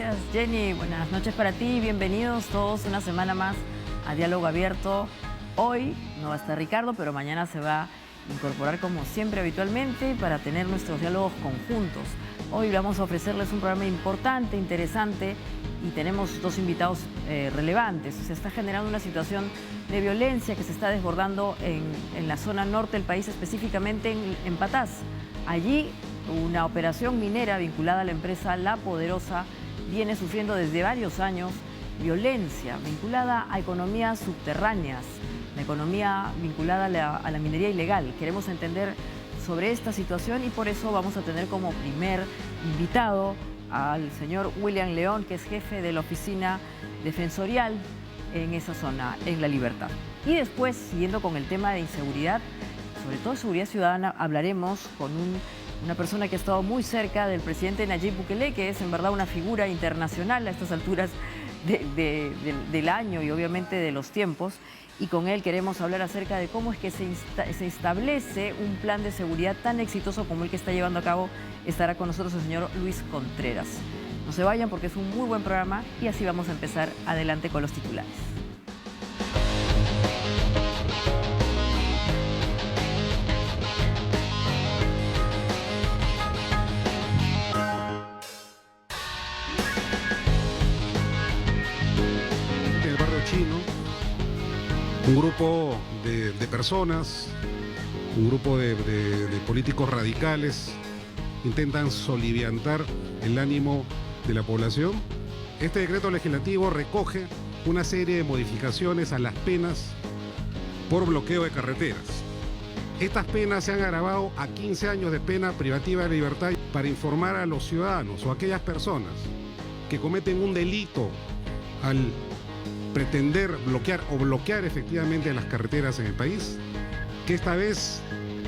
Gracias, Jenny. Buenas noches para ti. Bienvenidos todos una semana más a Diálogo Abierto. Hoy no va a estar Ricardo, pero mañana se va a incorporar como siempre habitualmente para tener nuestros diálogos conjuntos. Hoy vamos a ofrecerles un programa importante, interesante y tenemos dos invitados relevantes. Se está generando una situación de violencia que se está desbordando en la zona norte del país, específicamente en Patás. Allí una operación minera vinculada a la empresa La Poderosa viene sufriendo desde varios años violencia vinculada a economías subterráneas, la economía vinculada a la minería ilegal. Queremos entender sobre esta situación y por eso vamos a tener como primer invitado al señor William León, que es jefe de la oficina defensorial en esa zona, en La Libertad. Y después, siguiendo con el tema de inseguridad, sobre todo seguridad ciudadana, hablaremos con una persona que ha estado muy cerca del presidente Nayib Bukele, que es en verdad una figura internacional a estas alturas del año y obviamente de los tiempos. Y con él queremos hablar acerca de cómo es que se establece un plan de seguridad tan exitoso como el que está llevando a cabo. Estará con nosotros el señor Luis Contreras. No se vayan porque es un muy buen programa y así vamos a empezar adelante con los titulares. Un grupo de personas, un grupo de políticos radicales intentan soliviantar el ánimo de la población. Este decreto legislativo recoge una serie de modificaciones a las penas por bloqueo de carreteras. Estas penas se han agravado a 15 años de pena privativa de libertad para informar a los ciudadanos o a aquellas personas que cometen un delito al pretender bloquear efectivamente las carreteras en el país, que esta vez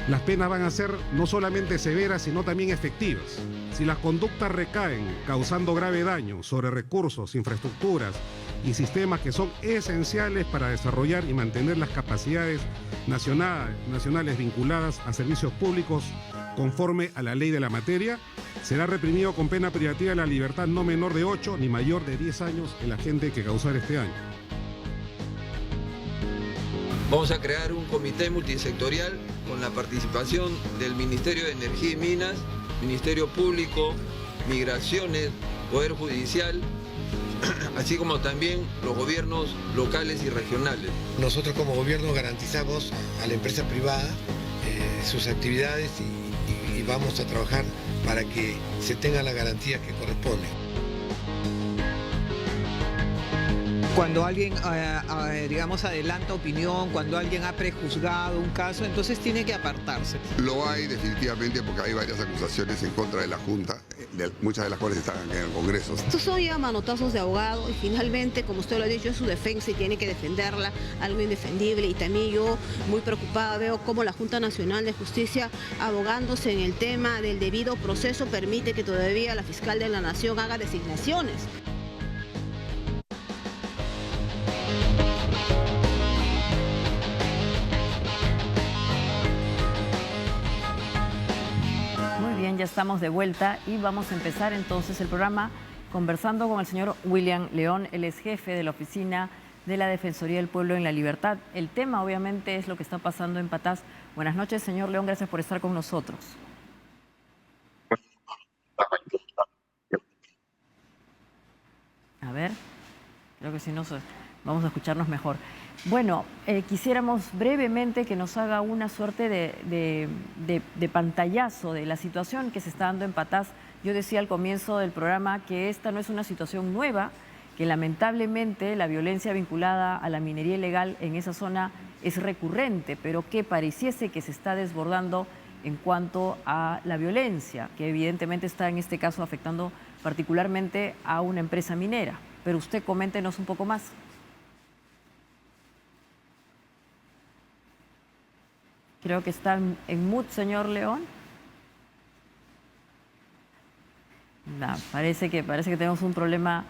las penas van a ser no solamente severas, sino también efectivas. Si las conductas recaen causando grave daño sobre recursos, infraestructuras y sistemas que son esenciales para desarrollar y mantener las capacidades nacionales vinculadas a servicios públicos conforme a la ley de la materia, será reprimido con pena privativa de la libertad no menor de 8 ni mayor de 10 años el agente que causara este daño. Vamos a crear un comité multisectorial con la participación del Ministerio de Energía y Minas, Ministerio Público, Migraciones, Poder Judicial, así como también los gobiernos locales y regionales. Nosotros como gobierno garantizamos a la empresa privada sus actividades y vamos a trabajar para que se tengan las garantías que corresponden. Cuando alguien, digamos, adelanta opinión, cuando alguien ha prejuzgado un caso, entonces tiene que apartarse. Lo hay definitivamente porque hay varias acusaciones en contra de la Junta, muchas de las cuales están en el Congreso. Esto son ya manotazos de abogado y finalmente, como usted lo ha dicho, es su defensa y tiene que defenderla, algo indefendible. Y también yo muy preocupada veo cómo la Junta Nacional de Justicia, abogándose en el tema del debido proceso, permite que todavía la fiscal de la Nación haga designaciones. Ya estamos de vuelta y vamos a empezar entonces el programa conversando con el señor William León. Él es jefe de la oficina de la Defensoría del Pueblo en La Libertad. El tema obviamente es lo que está pasando en Patás. Buenas noches, señor León, gracias por estar con nosotros. A ver, creo que si no vamos a escucharnos mejor. Bueno, quisiéramos brevemente que nos haga una suerte de pantallazo de la situación que se está dando en Patás. Yo decía al comienzo del programa que esta no es una situación nueva, que lamentablemente la violencia vinculada a la minería ilegal en esa zona es recurrente, pero que pareciese que se está desbordando en cuanto a la violencia, que evidentemente está en este caso afectando particularmente a una empresa minera. Pero usted coméntenos un poco más. Creo que está en mute, señor León. No, parece que tenemos un problema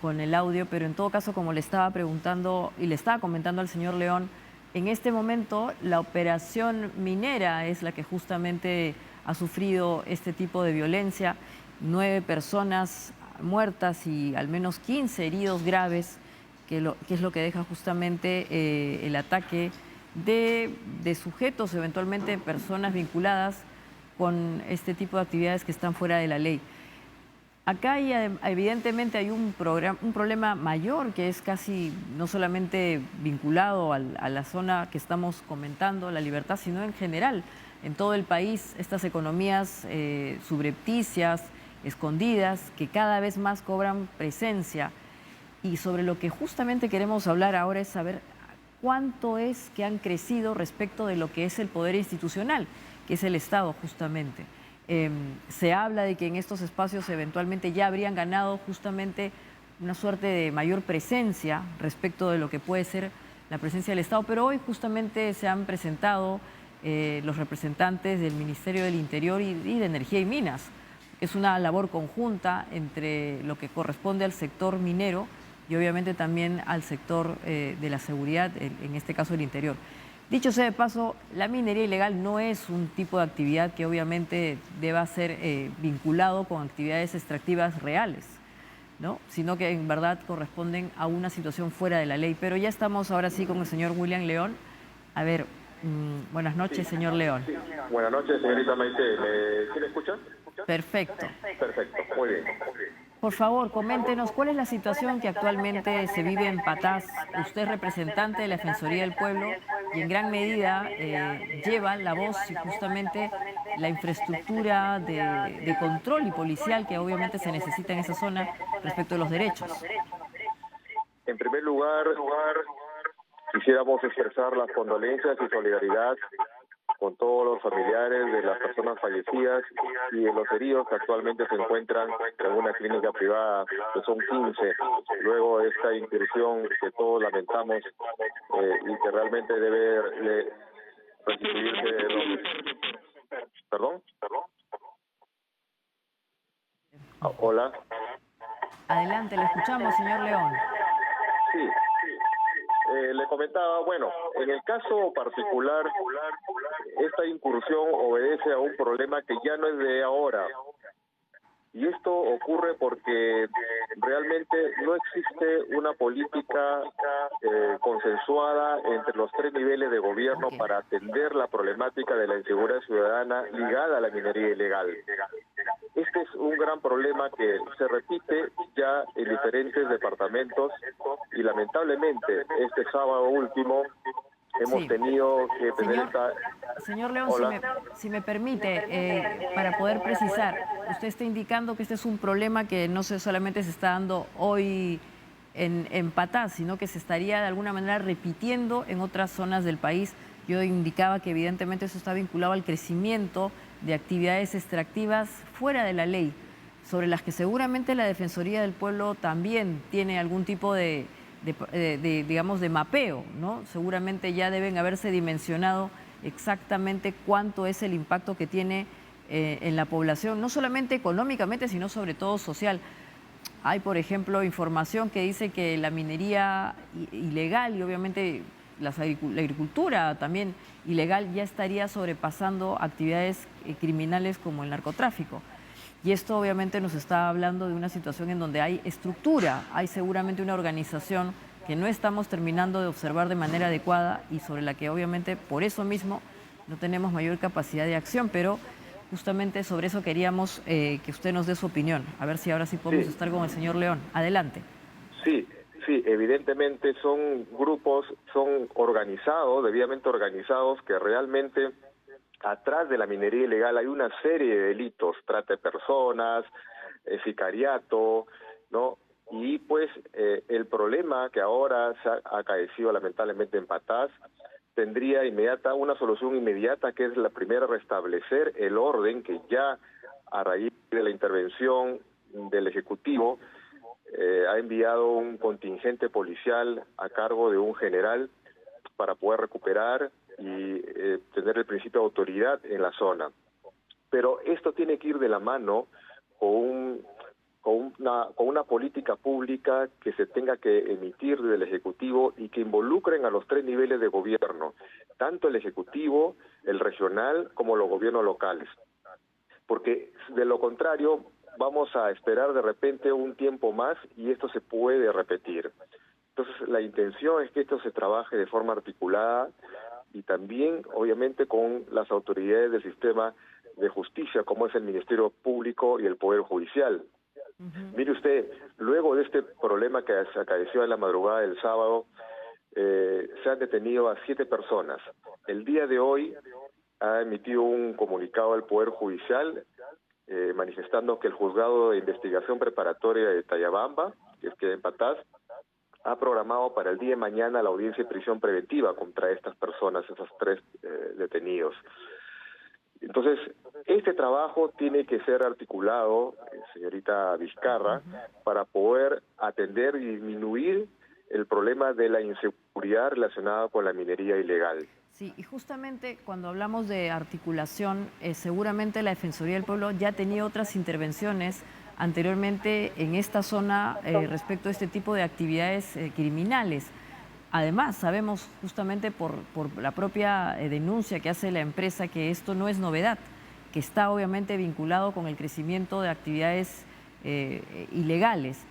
con el audio, pero en todo caso, como le estaba preguntando y le estaba comentando al señor León, en este momento la operación minera es la que justamente ha sufrido este tipo de violencia. 9 personas muertas y al menos 15 heridos graves, que es lo que deja justamente el ataque de sujetos, eventualmente personas vinculadas con este tipo de actividades que están fuera de la ley. Acá evidentemente hay un problema mayor que es casi no solamente vinculado a la zona que estamos comentando, La Libertad, sino en general, en todo el país, estas economías subrepticias, escondidas, que cada vez más cobran presencia. Y sobre lo que justamente queremos hablar ahora es saber cuánto es que han crecido respecto de lo que es el poder institucional, que es el Estado justamente. Se habla de que en estos espacios eventualmente ya habrían ganado justamente una suerte de mayor presencia respecto de lo que puede ser la presencia del Estado, pero hoy justamente se han presentado los representantes del Ministerio del Interior y de Energía y Minas. Es una labor conjunta entre lo que corresponde al sector minero y obviamente también al sector de la seguridad, en este caso el interior. Dicho sea de paso, la minería ilegal no es un tipo de actividad que obviamente deba ser vinculado con actividades extractivas reales, ¿no? Sino que en verdad corresponden a una situación fuera de la ley. Pero ya estamos ahora sí con el señor William León. A ver, buenas noches, señor León. Sí. Buenas noches, señorita Maite. ¿Sí me escuchan? Perfecto. Perfecto, muy bien. Por favor, coméntenos cuál es la situación que actualmente se vive en Patás. Usted es representante de la Defensoría del Pueblo y en gran medida lleva la voz y justamente la infraestructura de control y policial que obviamente se necesita en esa zona respecto a los derechos. En primer lugar, quisiéramos expresar las condolencias y solidaridad con todos los familiares de las personas fallecidas y de los heridos que actualmente se encuentran en una clínica privada, que son 15, luego de esta incursión que todos lamentamos y que realmente debe restituirse. ¿Perdón? Hola. Adelante, le escuchamos, señor León. Sí. Le comentaba, bueno, en el caso particular, esta incursión obedece a un problema que ya no es de ahora. Y esto ocurre porque realmente no existe una política consensuada entre los tres niveles de gobierno para atender la problemática de la inseguridad ciudadana ligada a la minería ilegal. Este es un gran problema que se repite ya en diferentes departamentos y lamentablemente este sábado último hemos tenido que tener Señor León, Hola. si me permite, para poder precisar, usted está indicando que este es un problema que no solamente se está dando hoy en Patás, sino que se estaría de alguna manera repitiendo en otras zonas del país. Yo indicaba que evidentemente eso está vinculado al crecimiento de actividades extractivas fuera de la ley, sobre las que seguramente la Defensoría del Pueblo también tiene algún tipo digamos, de mapeo, ¿no? Seguramente ya deben haberse dimensionado exactamente cuánto es el impacto que tiene en la población, no solamente económicamente, sino sobre todo social. Hay, por ejemplo, información que dice que la minería ilegal y obviamente la agricultura también ilegal ya estaría sobrepasando actividades criminales como el narcotráfico. Y esto obviamente nos está hablando de una situación en donde hay estructura, hay seguramente una organización que no estamos terminando de observar de manera adecuada y sobre la que obviamente por eso mismo no tenemos mayor capacidad de acción, pero justamente sobre eso queríamos que usted nos dé su opinión, a ver si ahora sí podemos estar con el señor León. Adelante. Sí, evidentemente son grupos, son organizados, debidamente organizados, que realmente atrás de la minería ilegal hay una serie de delitos, trata de personas, sicariato, ¿no? Y pues el problema que ahora se ha acaecido lamentablemente en Patás tendría una solución inmediata, que es la primera, restablecer el orden que ya a raíz de la intervención del Ejecutivo ha enviado un contingente policial a cargo de un general para poder recuperar y tener el principio de autoridad en la zona. Pero esto tiene que ir de la mano con una política pública que se tenga que emitir del Ejecutivo y que involucren a los tres niveles de gobierno, tanto el Ejecutivo, el regional, como los gobiernos locales. Porque de lo contrario, vamos a esperar de repente un tiempo más y esto se puede repetir. Entonces, la intención es que esto se trabaje de forma articulada y también, obviamente, con las autoridades del sistema de justicia, como es el Ministerio Público y el Poder Judicial. Mire usted, luego de este problema que se acaeció en la madrugada del sábado, se han detenido a 7 personas. El día de hoy ha emitido un comunicado al Poder Judicial manifestando que el Juzgado de Investigación Preparatoria de Tayabamba, que queda en Patás, ha programado para el día de mañana la audiencia de prisión preventiva contra estas personas, esos 3 detenidos. Entonces, este trabajo tiene que ser articulado, señorita Vizcarra, para poder atender y disminuir el problema de la inseguridad relacionada con la minería ilegal. Sí, y justamente cuando hablamos de articulación, seguramente la Defensoría del Pueblo ya ha tenido otras intervenciones anteriormente en esta zona respecto a este tipo de actividades criminales. Además, sabemos justamente por la propia denuncia que hace la empresa que esto no es novedad, que está obviamente vinculado con el crecimiento de actividades ilegales.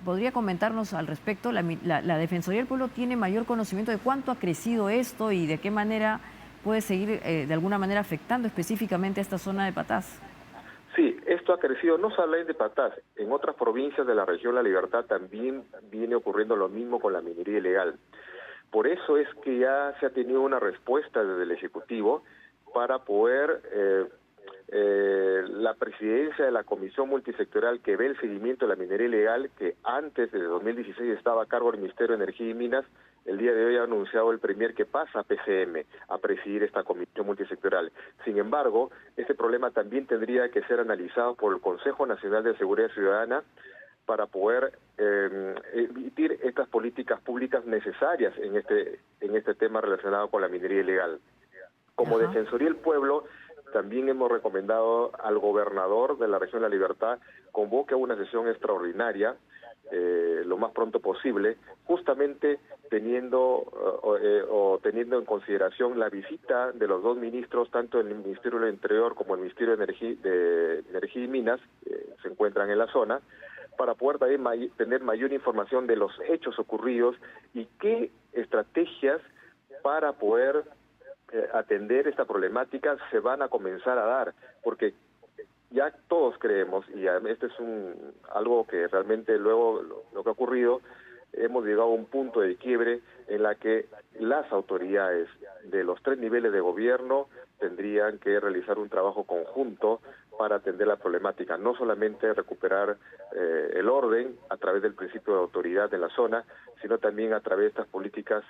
¿Podría comentarnos al respecto? La Defensoría del Pueblo tiene mayor conocimiento de cuánto ha crecido esto y de qué manera puede seguir de alguna manera afectando específicamente a esta zona de Patás. Sí, esto ha crecido no solamente en Patás, en otras provincias de la región La Libertad también viene ocurriendo lo mismo con la minería ilegal. Por eso es que ya se ha tenido una respuesta desde el Ejecutivo para poder la presidencia de la Comisión Multisectorial que ve el seguimiento de la minería ilegal, que antes de 2016 estaba a cargo del Ministerio de Energía y Minas, el día de hoy ha anunciado el Premier que pasa a PCM a presidir esta Comisión Multisectorial. Sin embargo, este problema también tendría que ser analizado por el Consejo Nacional de Seguridad Ciudadana para poder emitir estas políticas públicas necesarias en este tema relacionado con la minería ilegal. Como Defensoría del Pueblo, también hemos recomendado al gobernador de la región de La Libertad convoque una sesión extraordinaria lo más pronto posible, justamente teniendo en consideración la visita de los 2 ministros, tanto el Ministerio del Interior como el Ministerio de Energía y Minas, se encuentran en la zona, para poder también tener mayor información de los hechos ocurridos y qué estrategias para poder atender esta problemática se van a comenzar a dar, porque ya todos creemos, y este es algo que realmente luego lo que ha ocurrido, hemos llegado a un punto de quiebre en la que las autoridades de los 3 niveles de gobierno tendrían que realizar un trabajo conjunto para atender la problemática, no solamente recuperar el orden a través del principio de autoridad en la zona, sino también a través de estas políticas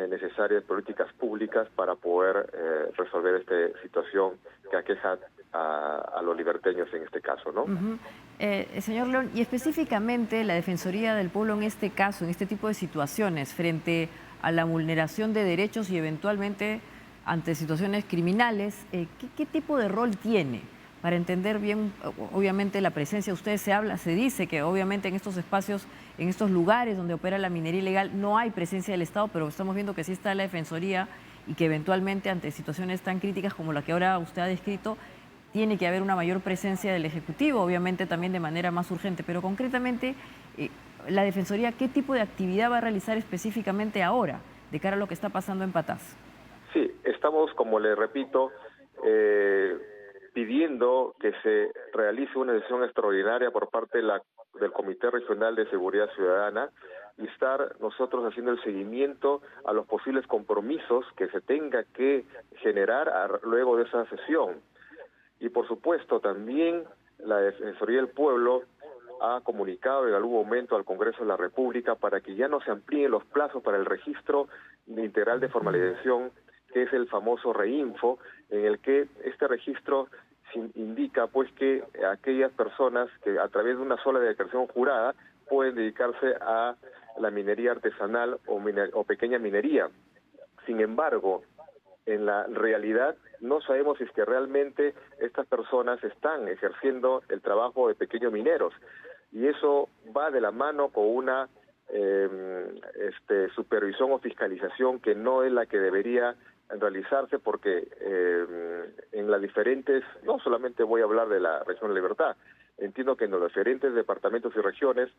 necesarias, políticas públicas para poder resolver esta situación que aqueja a los liberteños en este caso, ¿no? Señor León, y específicamente la Defensoría del Pueblo en este caso, en este tipo de situaciones, frente a la vulneración de derechos y eventualmente ante situaciones criminales, ¿qué tipo de rol tiene? Para entender bien, obviamente, la presencia, se dice que obviamente en estos espacios, en estos lugares donde opera la minería ilegal, no hay presencia del Estado, pero estamos viendo que sí está la Defensoría y que eventualmente ante situaciones tan críticas como la que ahora usted ha descrito, tiene que haber una mayor presencia del Ejecutivo, obviamente también de manera más urgente, pero concretamente, la Defensoría, ¿qué tipo de actividad va a realizar específicamente ahora, de cara a lo que está pasando en Patás? Sí, estamos, como le repito, pidiendo que se realice una sesión extraordinaria por parte del Comité Regional de Seguridad Ciudadana y estar nosotros haciendo el seguimiento a los posibles compromisos que se tenga que generar luego de esa sesión. Y por supuesto también la Defensoría del Pueblo ha comunicado en algún momento al Congreso de la República para que ya no se amplíen los plazos para el registro integral de formalización, que es el famoso REINFO, en el que este registro indica pues que aquellas personas que a través de una sola declaración jurada pueden dedicarse a la minería artesanal o pequeña minería. Sin embargo, en la realidad no sabemos si es que realmente estas personas están ejerciendo el trabajo de pequeños mineros, y eso va de la mano con una supervisión o fiscalización que no es la que debería realizarse, porque en las diferentes, no solamente voy a hablar de la región de La Libertad, entiendo que en los diferentes departamentos y regiones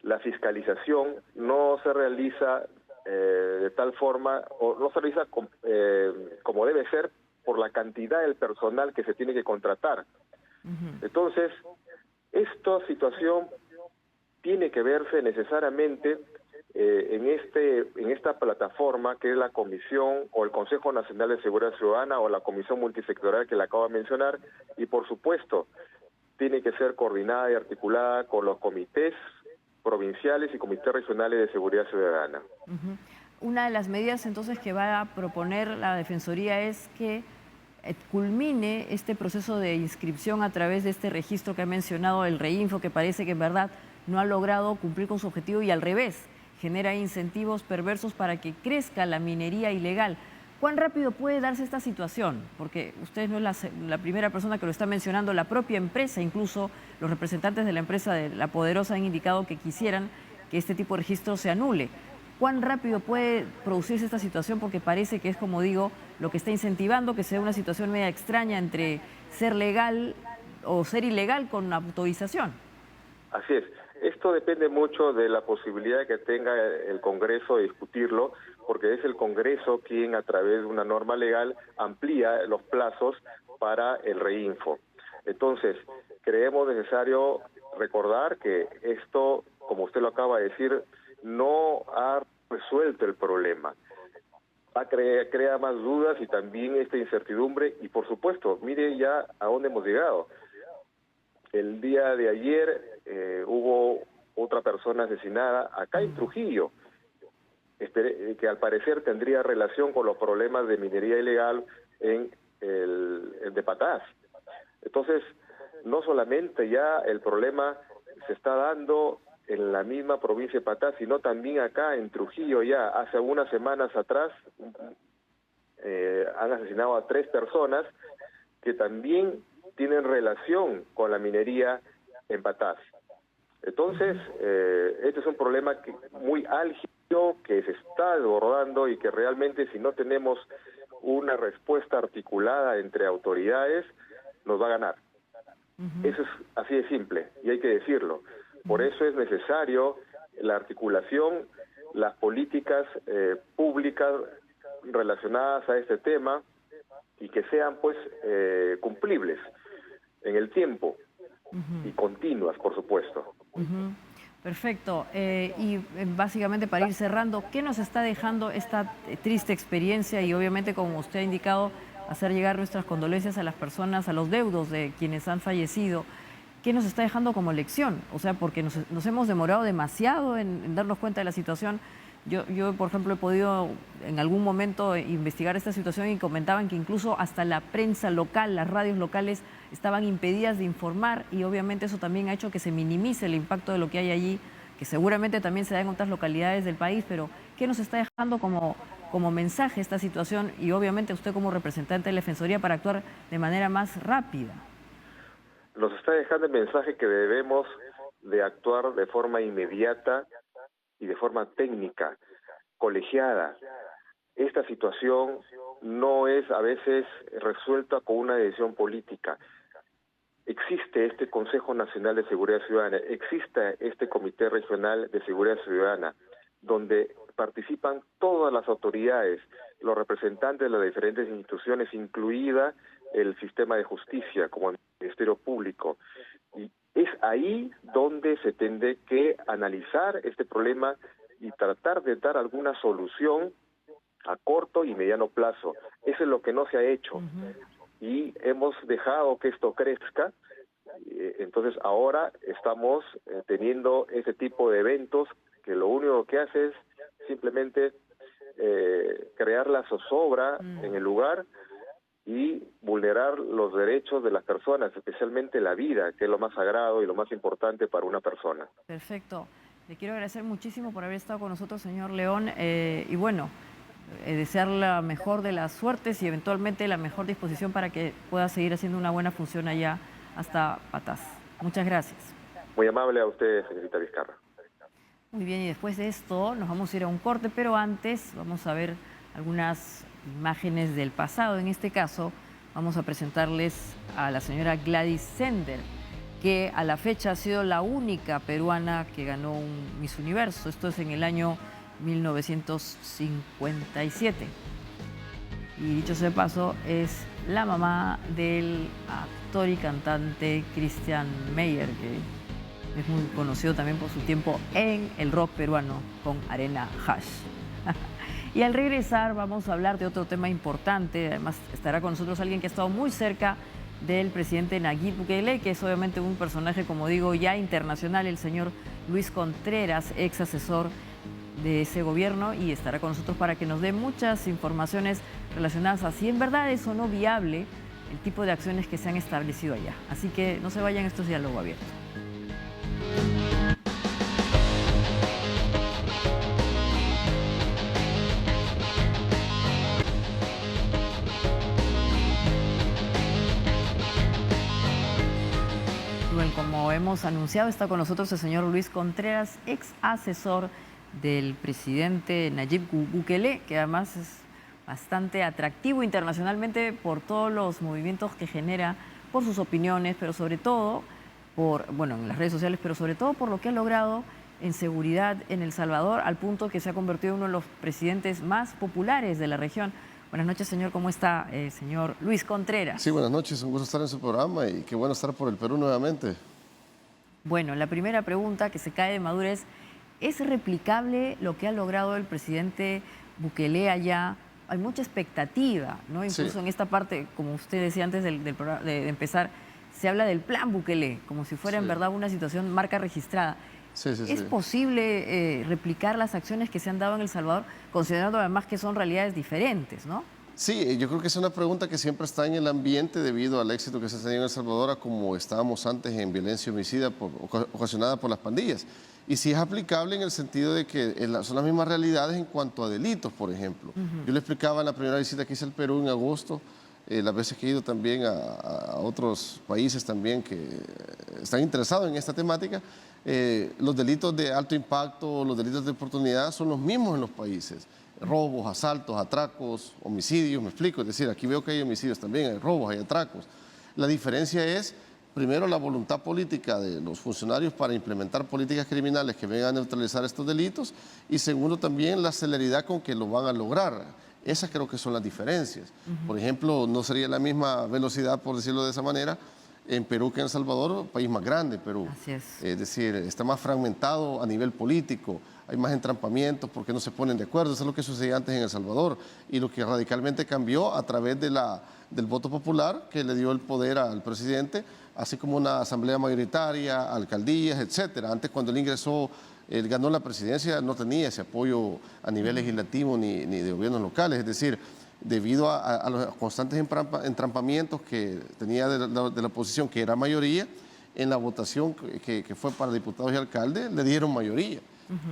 la fiscalización no se realiza de tal forma, o no se realiza como debe ser, por la cantidad del personal que se tiene que contratar. Entonces, esta situación tiene que verse necesariamente en esta plataforma que es la Comisión o el Consejo Nacional de Seguridad Ciudadana o la Comisión Multisectorial que le acabo de mencionar, y por supuesto tiene que ser coordinada y articulada con los comités provinciales y comités regionales de seguridad ciudadana. Una de las medidas entonces que va a proponer la Defensoría es que culmine este proceso de inscripción a través de este registro que ha mencionado el Reinfo, que parece que en verdad no ha logrado cumplir con su objetivo y al revés, genera incentivos perversos para que crezca la minería ilegal. ¿Cuán rápido puede darse esta situación? Porque usted no es la primera persona que lo está mencionando, la propia empresa, incluso los representantes de la empresa de La Poderosa han indicado que quisieran que este tipo de registro se anule. ¿Cuán rápido puede producirse esta situación? Porque parece que es, como digo, lo que está incentivando que sea una situación media extraña entre ser legal o ser ilegal con autorización. Así es. Esto depende mucho de la posibilidad que tenga el Congreso de discutirlo, porque es el Congreso quien a través de una norma legal amplía los plazos para el Reinfo. Entonces, creemos necesario recordar que esto, como usted lo acaba de decir, no ha resuelto el problema. Crea más dudas y también esta incertidumbre, y por supuesto, mire ya a dónde hemos llegado. El día de ayer hubo otra persona asesinada acá en Trujillo, que al parecer tendría relación con los problemas de minería ilegal en el de Patás. Entonces, no solamente ya el problema se está dando en la misma provincia de Patás, sino también acá en Trujillo ya. Hace unas semanas atrás han asesinado a 3 personas que también tienen relación con la minería en Patás. Entonces, este es un problema muy álgido que se está desbordando y que realmente si no tenemos una respuesta articulada entre autoridades, nos va a ganar. Eso es así de simple y hay que decirlo. Por eso es necesario la articulación, las políticas públicas relacionadas a este tema y que sean pues cumplibles en el tiempo y continuas, por supuesto. Perfecto. Y básicamente para ir cerrando, ¿qué nos está dejando esta triste experiencia? Y obviamente, como usted ha indicado, hacer llegar nuestras condolencias a las personas, a los deudos de quienes han fallecido. ¿Qué nos está dejando como lección? O sea, porque nos hemos demorado demasiado en darnos cuenta de la situación. Yo, por ejemplo, he podido en algún momento investigar esta situación y comentaban que incluso hasta la prensa local, las radios locales estaban impedidas de informar y obviamente eso también ha hecho que se minimice el impacto de lo que hay allí, que seguramente también se da en otras localidades del país, pero ¿qué nos está dejando como mensaje esta situación y obviamente usted como representante de la Defensoría para actuar de manera más rápida? Nos está dejando el mensaje que debemos de actuar de forma inmediata y de forma técnica, colegiada. Esta situación no es a veces resuelta con una decisión política. Existe este Consejo Nacional de Seguridad Ciudadana, existe este Comité Regional de Seguridad Ciudadana, donde participan todas las autoridades, los representantes de las diferentes instituciones, incluida el sistema de justicia como el Ministerio Público. Y es ahí donde se tendrá que analizar este problema y tratar de dar alguna solución a corto y mediano plazo. Eso es lo que no se ha hecho. Y hemos dejado que esto crezca. Entonces ahora estamos teniendo ese tipo de eventos que lo único que hace es simplemente crear la zozobra en el lugar y vulnerar los derechos de las personas, especialmente la vida, que es lo más sagrado y lo más importante para una persona. Perfecto. Le quiero agradecer muchísimo por haber estado con nosotros, señor León, y bueno, desear la mejor de las suertes y eventualmente la mejor disposición para que pueda seguir haciendo una buena función allá hasta Patás. Muchas gracias. Muy amable a usted, señorita Vizcarra. Muy bien, y después de esto nos vamos a ir a un corte, pero antes vamos a ver algunas imágenes del pasado. En este caso, vamos a presentarles a la señora Gladys Sender, que a la fecha ha sido la única peruana que ganó un Miss Universo. Esto es en el año 1957. Y dicho sea de paso, es la mamá del actor y cantante Christian Meyer, que es muy conocido también por su tiempo en el rock peruano con Arena Hash. Y al regresar vamos a hablar de otro tema importante. Además estará con nosotros alguien que ha estado muy cerca del presidente Nayib Bukele, que es obviamente un personaje, como digo, ya internacional, el señor Luis Contreras, ex asesor de ese gobierno, y estará con nosotros para que nos dé muchas informaciones relacionadas a si en verdad es o no viable el tipo de acciones que se han establecido allá. Así que no se vayan, esto es Diálogo Abierto. Como hemos anunciado, está con nosotros el señor Luis Contreras, ex asesor del presidente Nayib Bukele, que además es bastante atractivo internacionalmente por todos los movimientos que genera, por sus opiniones, pero sobre todo por, bueno, en las redes sociales, pero sobre todo por lo que ha logrado en seguridad en El Salvador, al punto que se ha convertido en uno de los presidentes más populares de la región. Buenas noches, señor. ¿Cómo está, señor Luis Contreras? Sí, buenas noches. Un gusto estar en su programa y qué bueno estar por el Perú nuevamente. Bueno, la primera pregunta que se cae de madurez ¿es replicable lo que ha logrado el presidente Bukele allá? Hay mucha expectativa, ¿no? Incluso sí. En esta parte, como usted decía antes de empezar, se habla del plan Bukele, como si fuera en verdad una situación marca registrada. ¿Es posible replicar las acciones que se han dado en El Salvador, considerando además que son realidades diferentes, ¿no? Sí, yo creo que es una pregunta que siempre está en el ambiente debido al éxito que se ha tenido en El Salvador, a como estábamos antes en violencia homicida ocasionada por las pandillas. Y sí es aplicable en el sentido de que son las mismas realidades en cuanto a delitos, por ejemplo. Yo le explicaba en la primera visita que hice al Perú en agosto, las veces que he ido también a otros países también que están interesados en esta temática, los delitos de alto impacto, los delitos de oportunidad son los mismos en los países. Robos, asaltos, atracos, homicidios, me explico. Es decir, aquí veo que hay homicidios también, hay robos, hay atracos. La diferencia es, primero, la voluntad política de los funcionarios para implementar políticas criminales que vengan a neutralizar estos delitos, y segundo, también la celeridad con que lo van a lograr. Esas creo que son las diferencias. Por ejemplo, no sería la misma velocidad, por decirlo de esa manera, en Perú que en El Salvador, país más grande, Perú. Así es. Es decir, está más fragmentado a nivel político, hay más entrampamientos porque no se ponen de acuerdo. Eso es lo que sucedía antes en El Salvador y lo que radicalmente cambió a través de del voto popular que le dio el poder al presidente, así como una asamblea mayoritaria, alcaldías, etcétera. Antes, cuando él ingresó, él ganó la presidencia, no tenía ese apoyo a nivel legislativo ni de gobiernos locales, es decir, debido a los constantes entrampamientos que tenía de la oposición, que era mayoría, en la votación que fue para diputados y alcaldes, le dieron mayoría,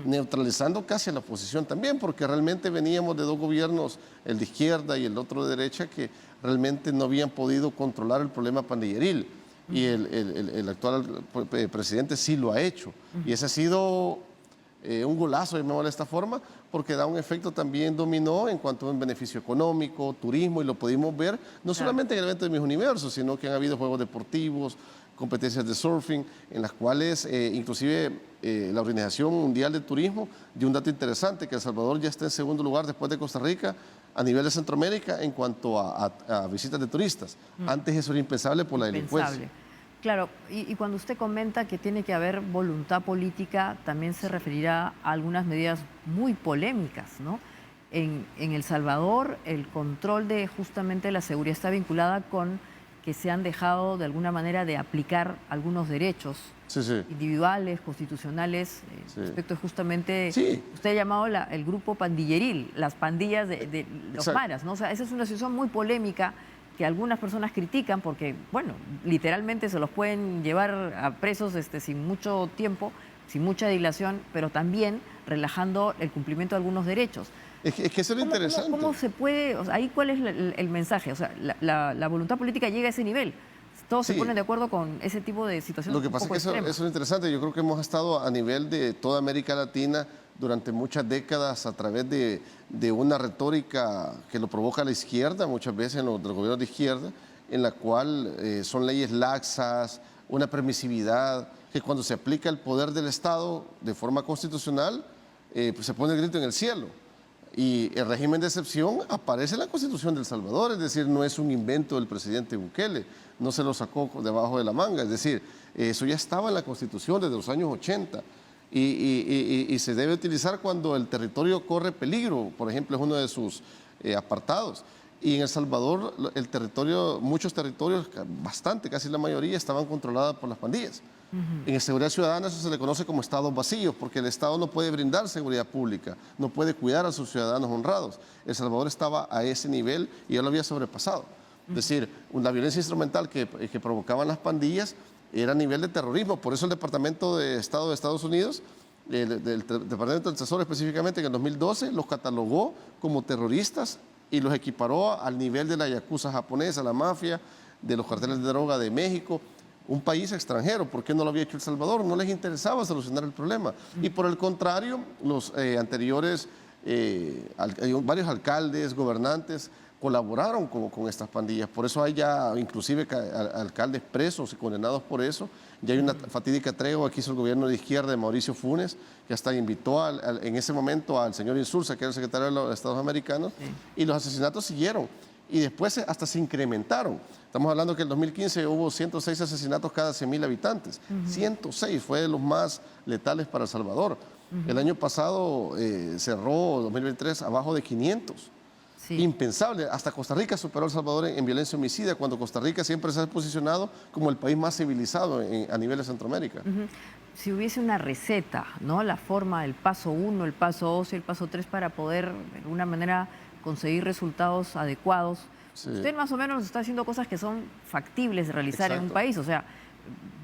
neutralizando casi a la oposición también, porque realmente veníamos de dos gobiernos, el de izquierda y el otro de derecha, que realmente no habían podido controlar el problema pandilleril. Y el actual presidente sí lo ha hecho. Y ese ha sido un golazo, llamémoslo de esta forma, porque da un efecto también dominó en cuanto a un beneficio económico, turismo, y lo pudimos ver no solamente en el evento de Miss Universo, sino que han habido juegos deportivos, competencias de surfing, en las cuales inclusive la Organización Mundial de Turismo dio un dato interesante, que El Salvador ya está en segundo lugar después de Costa Rica a nivel de Centroamérica en cuanto a visitas de turistas. Antes eso era impensable por la delincuencia. Claro, y cuando usted comenta que tiene que haber voluntad política, también se referirá a algunas medidas muy polémicas, ¿no? En El Salvador, el control de justamente la seguridad está vinculada con que se han dejado de alguna manera de aplicar algunos derechos individuales, constitucionales, respecto justamente, usted ha llamado el grupo pandilleril, las pandillas de los maras, ¿no? O sea, esa es una situación muy polémica que algunas personas critican porque, bueno, literalmente se los pueden llevar a presos sin mucho tiempo, sin mucha dilación, pero también relajando el cumplimiento de algunos derechos. Es que eso es lo interesante. ¿Cómo se puede, o sea, ahí cuál es el mensaje? O sea, la voluntad política llega a ese nivel. Todos se ponen de acuerdo con ese tipo de situaciones. Lo que pasa es que eso es lo interesante. Yo creo que hemos estado a nivel de toda América Latina durante muchas décadas a través de una retórica que lo provoca la izquierda, muchas veces en los gobiernos de izquierda, en la cual son leyes laxas, una permisividad, que cuando se aplica el poder del Estado de forma constitucional, pues se pone el grito en el cielo. Y el régimen de excepción aparece en la Constitución de El Salvador, es decir, no es un invento del presidente Bukele, no se lo sacó debajo de la manga, es decir, eso ya estaba en la Constitución desde los años 80 y se debe utilizar cuando el territorio corre peligro, por ejemplo, es uno de sus apartados. Y en El Salvador, el territorio, muchos territorios, bastante, casi la mayoría, estaban controlados por las pandillas. En seguridad ciudadana eso se le conoce como estados vacíos, porque el Estado no puede brindar seguridad pública, no puede cuidar a sus ciudadanos honrados. El Salvador estaba a ese nivel y ya lo había sobrepasado. Es decir, la violencia instrumental que provocaban las pandillas era a nivel de terrorismo. Por eso el Departamento de Estado de Estados Unidos, del Departamento del Tesoro específicamente, en el 2012 los catalogó como terroristas y los equiparó al nivel de la yakuza japonesa, la mafia, de los carteles de droga de México. Un país extranjero, ¿por qué no lo había hecho El Salvador? No les interesaba solucionar el problema. Y por el contrario, los anteriores, varios alcaldes, gobernantes, colaboraron con estas pandillas. Por eso hay ya inclusive alcaldes presos y condenados por eso. Ya hay una fatídica tregua que hizo el gobierno de izquierda de Mauricio Funes, que hasta invitó en ese momento al señor Insulza, que era el secretario de los Estados Americanos, y los asesinatos siguieron. Y después hasta se incrementaron. Estamos hablando que en el 2015 hubo 106 asesinatos cada 100.000 habitantes. 106 fue de los más letales para El Salvador. El año pasado cerró 2023 abajo de 500. Impensable. Hasta Costa Rica superó a El Salvador en violencia homicida, cuando Costa Rica siempre se ha posicionado como el país más civilizado a nivel de Centroamérica. Si hubiese una receta, ¿no? La forma, el paso 1, el paso 2 y el paso 3 para poder de alguna manera conseguir resultados adecuados. Usted más o menos nos está haciendo cosas que son factibles de realizar en un país. O sea,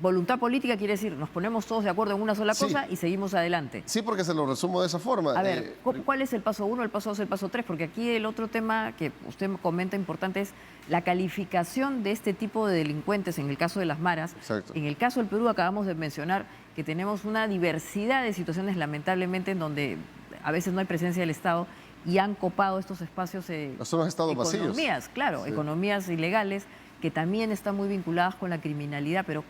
voluntad política quiere decir, nos ponemos todos de acuerdo en una sola cosa y seguimos adelante. Sí, porque se lo resumo de esa forma. A ver, ¿cuál es el paso 1, el paso 2, el paso 3? Porque aquí el otro tema que usted comenta importante es la calificación de este tipo de delincuentes en el caso de las maras. En el caso del Perú acabamos de mencionar que tenemos una diversidad de situaciones lamentablemente en donde a veces no hay presencia del Estado y han copado estos espacios, son los estados economías, vacíos. Claro, economías ilegales que también están muy vinculadas con la criminalidad, pero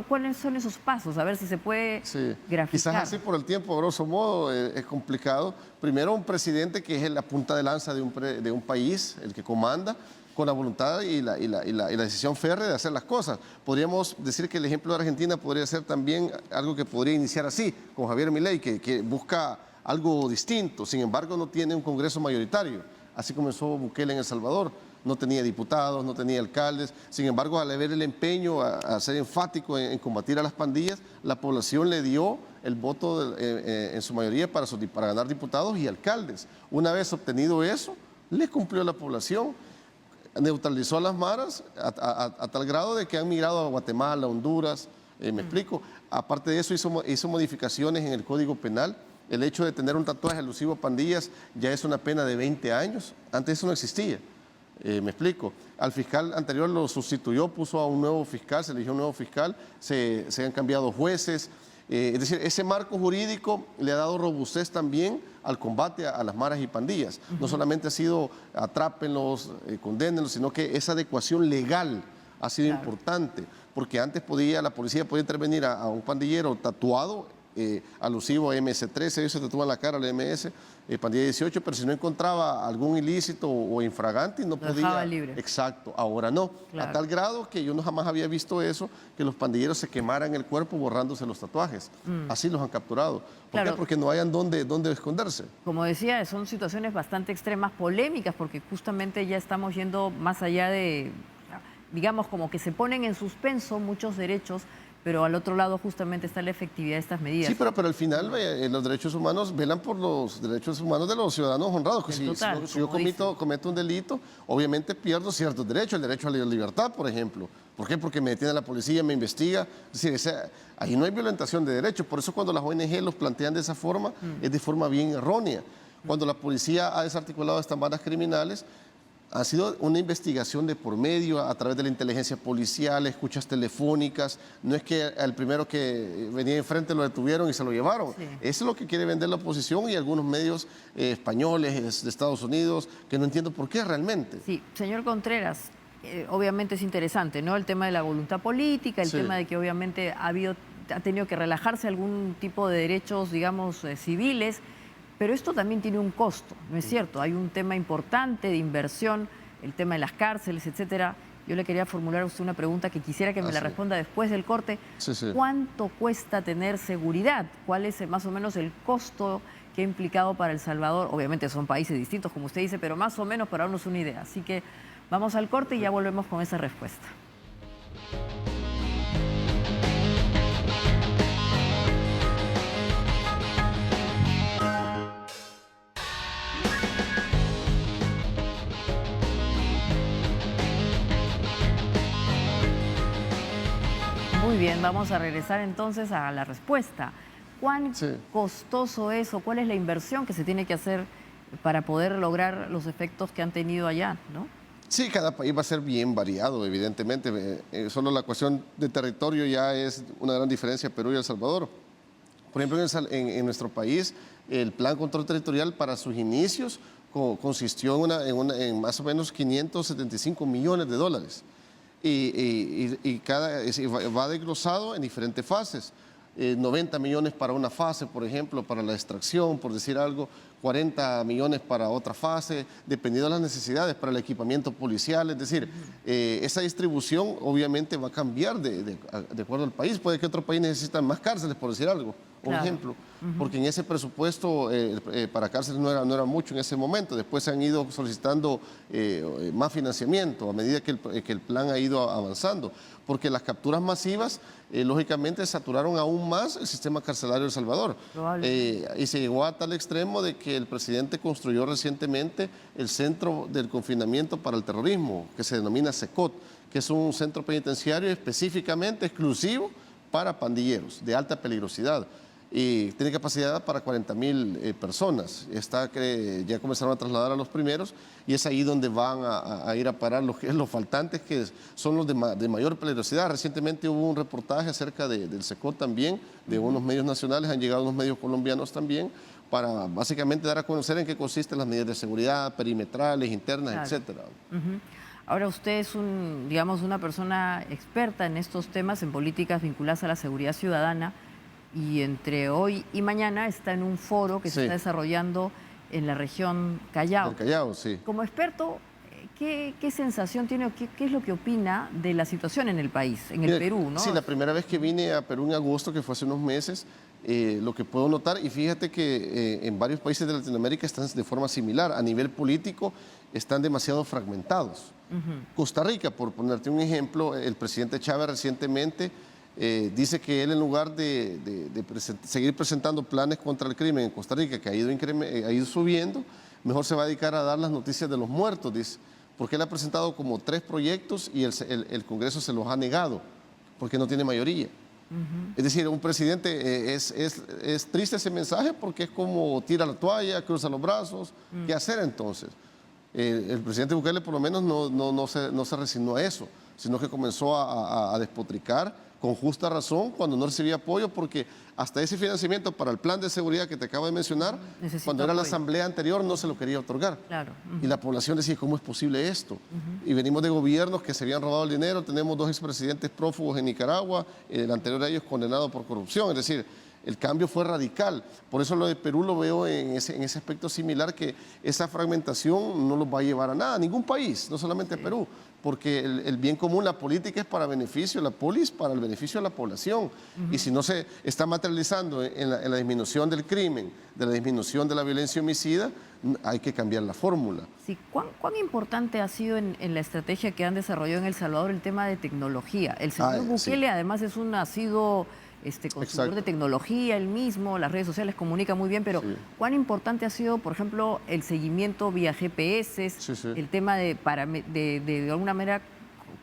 ¿cuáles son esos pasos? A ver si se puede graficar. Quizás así por el tiempo, grosso modo, es complicado. Primero, un presidente que es la punta de lanza de un país, el que comanda, con la voluntad y la decisión férrea de hacer las cosas. Podríamos decir que el ejemplo de Argentina podría ser también algo que podría iniciar así, con Javier Milei, que busca algo distinto. Sin embargo, no tiene un Congreso mayoritario. Así comenzó Bukele en El Salvador. No tenía diputados, no tenía alcaldes. Sin embargo, al ver el empeño a ser enfático en combatir a las pandillas, la población le dio el voto en su mayoría para ganar diputados y alcaldes. Una vez obtenido eso, le cumplió la población. Neutralizó a las maras a tal grado de que han migrado a Guatemala, Honduras. ¿Me explico? Aparte de eso, hizo modificaciones en el Código Penal. El hecho de tener un tatuaje alusivo a pandillas ya es una pena de 20 años. Antes eso no existía. Me explico. Al fiscal anterior lo sustituyó, puso a un nuevo fiscal, se eligió un nuevo fiscal, se han cambiado jueces. Es decir, ese marco jurídico le ha dado robustez también al combate a las maras y pandillas. No solamente ha sido atrápenlos, condénenlos, sino que esa adecuación legal ha sido importante, porque antes la policía podía intervenir a un pandillero tatuado, alusivo a MS-13, ellos se tatúan la cara al MS, pandilla 18, pero si no encontraba algún ilícito o infragante, no podía. Dejaba libre. Exacto, ahora no. A tal grado que yo jamás había visto eso, que los pandilleros se quemaran el cuerpo borrándose los tatuajes. Así los han capturado. ¿Por qué? Porque no hayan dónde esconderse. Como decía, son situaciones bastante extremas, polémicas, porque justamente ya estamos yendo más allá de, digamos, como que se ponen en suspenso muchos derechos, pero al otro lado justamente está la efectividad de estas medidas. Sí, pero al final los derechos humanos velan por los derechos humanos de los ciudadanos honrados. Que si yo cometo un delito, obviamente pierdo ciertos derechos, el derecho a la libertad, por ejemplo. ¿Por qué? Porque me detiene la policía, me investiga. Es decir, ahí no hay violentación de derechos. Por eso cuando las ONG los plantean de esa forma, es de forma bien errónea. Cuando la policía ha desarticulado estas bandas criminales, ha sido una investigación de por medio a través de la inteligencia policial, escuchas telefónicas. No es que al primero que venía enfrente lo detuvieron y se lo llevaron. Eso es lo que quiere vender la oposición y algunos medios españoles de Estados Unidos, que no entiendo por qué realmente. Sí, señor Contreras, obviamente es interesante, ¿no? El tema de la voluntad política, el tema de que obviamente ha tenido que relajarse algún tipo de derechos, digamos, civiles, pero esto también tiene un costo, ¿no es cierto? Hay un tema importante de inversión, el tema de las cárceles, etcétera. Yo le quería formular a usted una pregunta que quisiera que me la responda después del corte. ¿Cuánto cuesta tener seguridad? ¿Cuál es más o menos el costo que ha implicado para El Salvador? Obviamente son países distintos, como usted dice, pero más o menos para darnos una idea. Así que vamos al corte y ya volvemos con esa respuesta. Muy bien, vamos a regresar entonces a la respuesta. ¿Cuán costoso es o cuál es la inversión que se tiene que hacer para poder lograr los efectos que han tenido allá, ¿no? Sí, cada país va a ser bien variado, evidentemente. Solo la cuestión de territorio ya es una gran diferencia Perú y El Salvador. Por ejemplo, en nuestro país, el Plan Control Territorial para sus inicios consistió en más o menos 575 millones de dólares. Y va desglosado en diferentes fases. 90 millones para una fase, por ejemplo, para la extracción, por decir algo, 40 millones para otra fase, dependiendo de las necesidades, para el equipamiento policial. Es decir, esa distribución obviamente va a cambiar de acuerdo al país. Puede que otro país necesite más cárceles, por decir algo, un ejemplo, porque en ese presupuesto para cárceles no era mucho en ese momento. Después se han ido solicitando más financiamiento a medida que el plan ha ido avanzando, porque las capturas masivas lógicamente saturaron aún más el sistema carcelario de El Salvador. Y se llegó a tal extremo de que el presidente construyó recientemente el Centro del Confinamiento para el Terrorismo, que se denomina CECOT, que es un centro penitenciario específicamente exclusivo para pandilleros de alta peligrosidad. Y tiene capacidad para 40.000 personas. Ya comenzaron a trasladar a los primeros y es ahí donde van a ir a parar los faltantes, que son los de mayor peligrosidad. Recientemente hubo un reportaje acerca del CECOT también, de unos medios nacionales, han llegado unos medios colombianos también, para básicamente dar a conocer en qué consisten las medidas de seguridad, perimetrales, internas, etcétera. Ahora usted es digamos, una persona experta en estos temas, en políticas vinculadas a la seguridad ciudadana, y entre hoy y mañana está en un foro que se está desarrollando en la región Callao. El Callao, sí. Como experto, ¿qué sensación tiene o qué es lo que opina de la situación en el país, en el Perú, ¿no? Sí, la primera vez que vine a Perú en agosto, que fue hace unos meses, lo que puedo notar, y fíjate que en varios países de Latinoamérica están de forma similar, a nivel político están demasiado fragmentados. Costa Rica, por ponerte un ejemplo, el presidente Chávez recientemente dice que él, en lugar de seguir presentando planes contra el crimen en Costa Rica, que ha ido subiendo, mejor se va a dedicar a dar las noticias de los muertos, dice, porque él ha presentado como 3 proyectos y el Congreso se los ha negado, porque no tiene mayoría. Es decir, un presidente, es triste ese mensaje, porque es como tira la toalla, cruza los brazos. ¿Qué hacer entonces? El presidente Bukele por lo menos no se resignó a eso, sino que comenzó a despotricar con justa razón cuando no recibía apoyo, porque hasta ese financiamiento para el plan de seguridad que te acabo de mencionar, cuando era la asamblea anterior, no se lo quería otorgar. Y la población decía, ¿cómo es posible esto? Y venimos de gobiernos que se habían robado el dinero, tenemos 2 expresidentes prófugos en Nicaragua, el anterior a ellos condenado por corrupción, es decir, el cambio fue radical. Por eso lo de Perú lo veo en ese aspecto similar, que esa fragmentación no los va a llevar a nada, a ningún país, no solamente a Perú, porque el bien común, la política es para beneficio, la polis para el beneficio de la población. Y si no se está materializando en la disminución del crimen, de la disminución de la violencia homicida, hay que cambiar la fórmula. Sí, ¿cuán importante ha sido en la estrategia que han desarrollado en El Salvador el tema de tecnología? El señor Bukele además es un nacido consumidor de tecnología, él mismo, las redes sociales comunican muy bien, pero ¿cuán importante ha sido, por ejemplo, el seguimiento vía GPS, el tema de alguna manera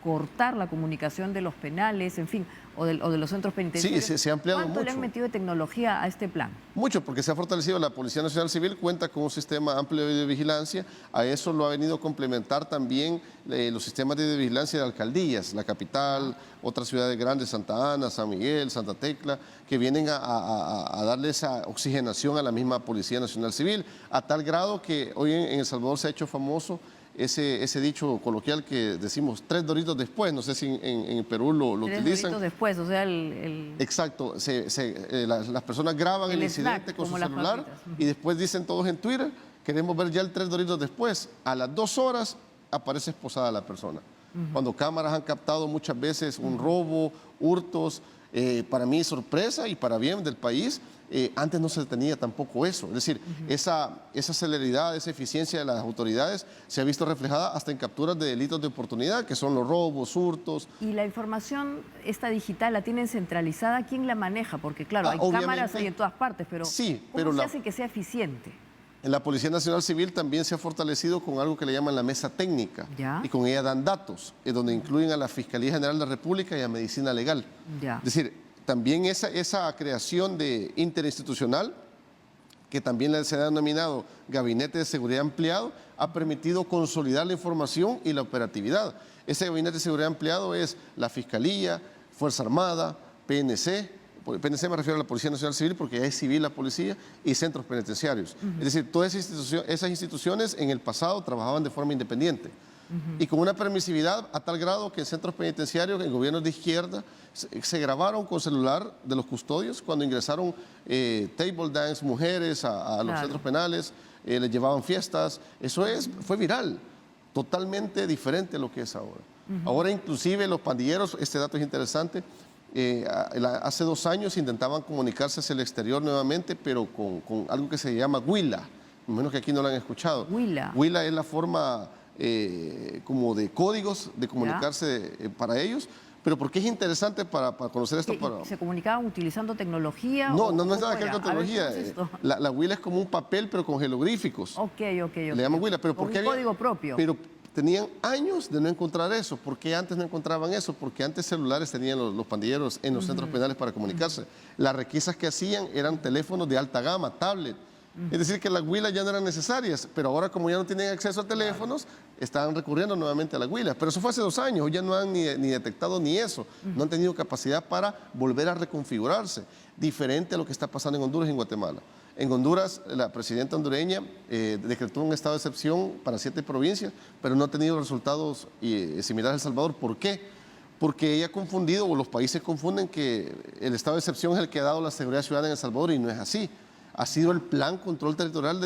cortar la comunicación de los penales, en fin, o de los centros penitenciarios? Sí, se ha ampliado mucho. ¿Cuánto le han metido de tecnología a este plan? Mucho, porque se ha fortalecido. La Policía Nacional Civil cuenta con un sistema amplio de vigilancia. A eso lo ha venido a complementar también los sistemas de vigilancia de alcaldías, la capital, otras ciudades grandes, Santa Ana, San Miguel, Santa Tecla, que vienen a darle esa oxigenación a la misma Policía Nacional Civil, a tal grado que hoy en El Salvador se ha hecho famoso ese dicho coloquial que decimos 3 doritos después, no sé si en Perú lo 3 utilizan. doritos después, o sea, Exacto, las personas graban el incidente con su celular y después dicen todos en Twitter, queremos ver ya el 3 doritos después. A las 2 horas aparece esposada la persona. Cuando cámaras han captado muchas veces un robo, hurtos, para mí sorpresa y para bien del país, antes no se tenía tampoco eso. Es decir, esa celeridad, esa eficiencia de las autoridades se ha visto reflejada hasta en capturas de delitos de oportunidad, que son los robos, hurtos. ¿Y la información esta digital la tienen centralizada? ¿Quién la maneja? Porque claro, hay cámaras ahí en todas partes, pero sí, ¿cómo se hace que sea eficiente? En la Policía Nacional Civil también se ha fortalecido con algo que le llaman la mesa técnica. ¿Ya? Y con ella dan datos, donde incluyen a la Fiscalía General de la República y a Medicina Legal. ¿Ya? Es decir, también esa creación de interinstitucional, que también se ha denominado Gabinete de Seguridad Ampliado, ha permitido consolidar la información y la operatividad. Ese Gabinete de Seguridad Ampliado es la Fiscalía, Fuerza Armada, PNC. PNC me refiero a la Policía Nacional Civil porque ya es civil la policía, y centros penitenciarios. Es decir, todas esas instituciones en el pasado trabajaban de forma independiente y con una permisividad a tal grado que en centros penitenciarios, en gobiernos de izquierda, se grabaron con celular de los custodios cuando ingresaron table dance, mujeres a los centros penales, les llevaban fiestas. Eso fue viral, totalmente diferente a lo que es ahora. Ahora inclusive los pandilleros, este dato es interesante, hace 2 años intentaban comunicarse hacia el exterior nuevamente, pero con algo que se llama Huila, menos que aquí no lo han escuchado. Huila es la forma como de códigos de comunicarse para ellos, pero ¿por qué es interesante para conocer esto? ¿Se comunicaban utilizando tecnología? No es nada que ver con tecnología. La Huila es como un papel, pero con jeroglíficos. Ok. Le llaman Huila, pero ¿por qué un código propio? Pero tenían años de no encontrar eso. ¿Por qué antes no encontraban eso? Porque antes celulares tenían los pandilleros en los centros penales para comunicarse. Las requisas que hacían eran teléfonos de alta gama, tablet. Es decir, que las huilas ya no eran necesarias, pero ahora como ya no tienen acceso a teléfonos, están recurriendo nuevamente a las huilas. Pero eso fue hace 2 años, ya no han ni detectado ni eso. No han tenido capacidad para volver a reconfigurarse, diferente a lo que está pasando en Honduras y en Guatemala. En Honduras, la presidenta hondureña decretó un estado de excepción para 7 provincias, pero no ha tenido resultados similares a El Salvador. ¿Por qué? Porque ella ha confundido, o los países confunden, que el estado de excepción es el que ha dado la seguridad ciudadana en El Salvador, y no es así. Ha sido el plan control territorial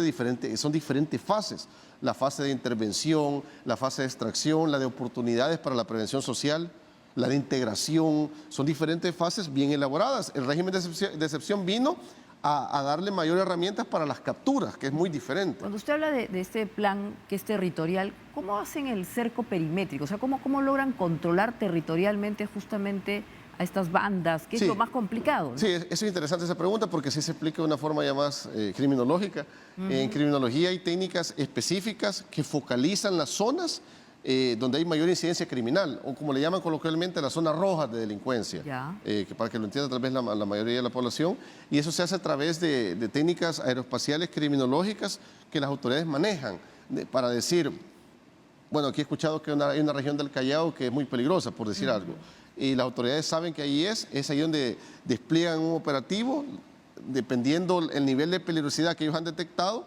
son diferentes fases. La fase de intervención, la fase de extracción, la de oportunidades para la prevención social, la de integración. Son diferentes fases bien elaboradas. El régimen de excepción vino a darle mayores herramientas para las capturas, que es muy diferente. Cuando usted habla de este plan que es territorial, ¿cómo hacen el cerco perimétrico? O sea, ¿cómo logran controlar territorialmente justamente a estas bandas, que es lo más complicado, ¿no? Sí, eso es interesante esa pregunta, porque sí se explica de una forma ya más criminológica. En criminología hay técnicas específicas que focalizan las zonas donde hay mayor incidencia criminal, o como le llaman coloquialmente, las zonas rojas de delincuencia, que para que lo entienda tal vez la mayoría de la población, y eso se hace a través de técnicas aeroespaciales criminológicas que las autoridades manejan, para decir, bueno, aquí he escuchado que hay una región del Callao que es muy peligrosa, por decir algo, y las autoridades saben que ahí es ahí donde despliegan un operativo, dependiendo el nivel de peligrosidad que ellos han detectado,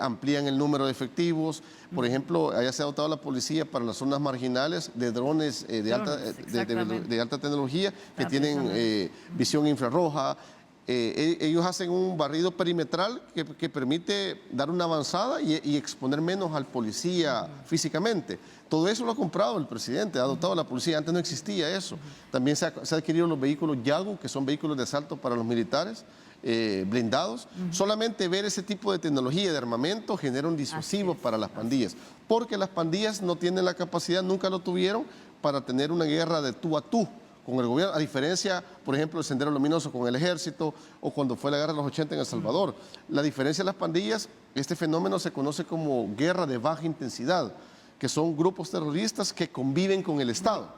amplían el número de efectivos. Por ejemplo, allá se ha dotado la policía para las zonas marginales de drones de alta tecnología que tienen visión infrarroja. Ellos hacen un barrido perimetral que permite dar una avanzada y exponer menos al policía físicamente. Todo eso lo ha comprado el presidente, ha dotado a la policía. Antes no existía eso. También se ha adquirido los vehículos Yagu, que son vehículos de asalto para los militares, blindados. Solamente ver ese tipo de tecnología y de armamento genera un disuasivo para las pandillas, porque las pandillas no tienen la capacidad, nunca lo tuvieron, para tener una guerra de tú a tú con el gobierno, a diferencia, por ejemplo, del Sendero Luminoso con el ejército, o cuando fue la guerra de los 80 en El Salvador. La diferencia de las pandillas, este fenómeno se conoce como guerra de baja intensidad, que son grupos terroristas que conviven con el Estado.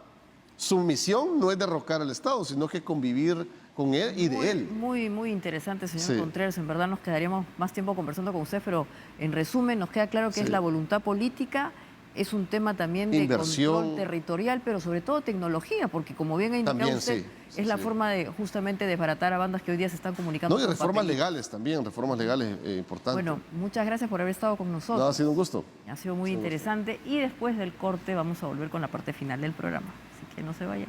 Su misión no es derrocar al Estado, sino que convivir con él y de él. Muy interesante, señor Contreras. En verdad nos quedaríamos más tiempo conversando con usted, pero en resumen nos queda claro que es la voluntad política es un tema también de Inversión. control territorial, pero sobre todo tecnología, porque como bien ha indicado También, usted, sí, es la sí. forma de justamente desbaratar a bandas que hoy día se están comunicando. No, y por reformas papelito. legales también, reformas legales importantes. Bueno, muchas gracias por haber estado con nosotros. No, ha sido un gusto. Ha sido muy interesante y después del corte vamos a volver con la parte final del programa, así que no se vayan.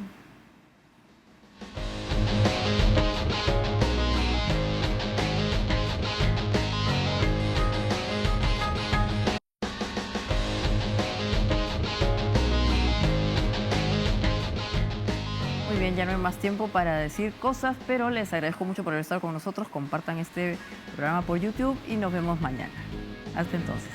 Muy bien, ya no hay más tiempo para decir cosas, pero les agradezco mucho por haber estado con nosotros. Compartan este programa por YouTube y nos vemos mañana. Hasta entonces.